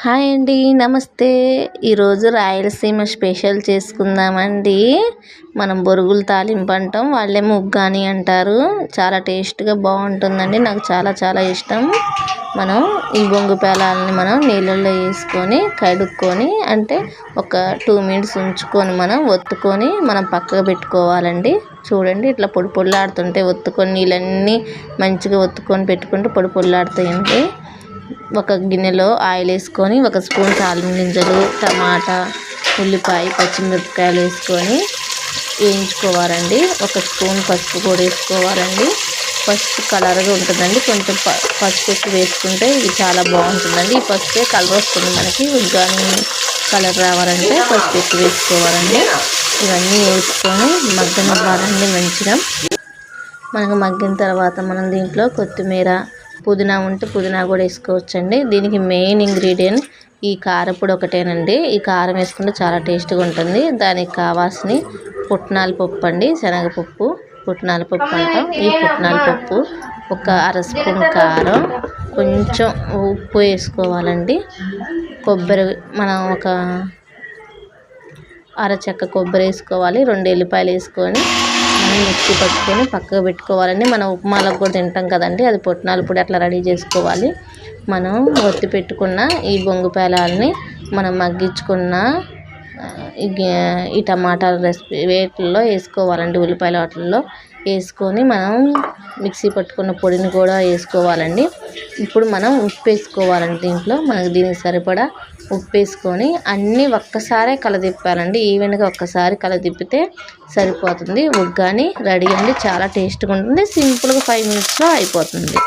Hi అండి, నమస్తే. ఈరోజు రాయలసీమ స్పెషల్ చేసుకుందామండి. మనం బొరుగులు తాలింపు అంటాం, వాళ్ళేమో ఉగ్గాని అంటారు. చాలా టేస్ట్గా బాగుంటుందండి, నాకు చాలా చాలా ఇష్టం. మనం ఈ బొంగు పేలాలని మనం నీళ్ళల్లో వేసుకొని కడుక్కొని అంటే ఒక 2 మినిట్స్ ఉంచుకొని మనం ఒత్తుకొని మనం పక్కకు పెట్టుకోవాలండి. చూడండి, ఇట్లా పొడి పొడిలాడుతుంటే ఒత్తుకొని నీళ్ళన్నీ మంచిగా ఒత్తుకొని పెట్టుకుంటే పొడి పొడిలాడుతాయండి. ఒక గిన్నెలో ఆయిల్ వేసుకొని 1 స్పూన్ తాలింపు గింజలు, టమాటా, ఉల్లిపాయ, పచ్చిమిరపకాయలు వేసుకొని వేయించుకోవాలండి. 1 స్పూన్ పసుపు కూడా వేసుకోవాలండి. పసుపు కలర్గా ఉంటుందండి, కొంచెం పసుపు ఎక్కువ వేసుకుంటే ఇది చాలా బాగుంటుందండి. ఈ పసుపే కలర్ వస్తుంది మనకి. ఉగ్గాని కలర్ రావాలంటే పసుపు ఎక్కువ వేసుకోవాలండి. ఇవన్నీ వేసుకొని మగ్గనివ్వాలండి మంచిగా. మనకు మగ్గిన తర్వాత మనం దీంట్లో కొత్తిమీర, పుదీనా ఉంటే పుదీనా కూడా వేసుకోవచ్చండి. దీనికి మెయిన్ ఇంగ్రీడియంట్ ఈ కారపొడి ఒకటేనండి. ఈ కారం వేసుకుంటే చాలా టేస్ట్గా ఉంటుంది. దానికి కావాల్సిన పుట్నాల పప్పు అండి, శనగపప్పు, పుట్నాల పప్పు అంటాం. ఈ పుట్నాల పప్పు, 1/2 స్పూన్ కారం, కొంచెం ఉప్పు వేసుకోవాలండి. కొబ్బరి మనం ఒక అరచెక్క కొబ్బరి వేసుకోవాలి. 2 ఎల్లిపాయలు వేసుకొని మనం మిక్సీ పట్టుకొని పక్కకు పెట్టుకోవాలండి. మనం ఉప్మాలకు కూడా తింటాం కదండి, అది పుట్నాల పొడి అట్లా రెడీ చేసుకోవాలి. మనం ఒత్తి పెట్టుకున్న ఈ బొంగు పేలాలని మనం మగ్గించుకున్న ఈ టమాటాల రెసిపీ వేటిల్లో వేసుకోవాలండి. ఉల్లిపాయల వాటిల్లో వేసుకొని మనం మిక్సీ పట్టుకున్న పొడిని కూడా వేసుకోవాలండి. ఇప్పుడు మనం ఉప్పు వేసుకోవాలండి. దీంట్లో మనకు దీనికి సరిపడా ఉప్పు వేసుకొని అన్నీ ఒక్కసారే కలదిప్పాలండి. ఈవెన్గా ఒక్కసారి కలదిప్పితే సరిపోతుంది. ఉగ్గాని రెడీ అండి, చాలా టేస్ట్గా ఉంటుంది. సింపుల్గా 5 మినిట్స్లో అయిపోతుంది.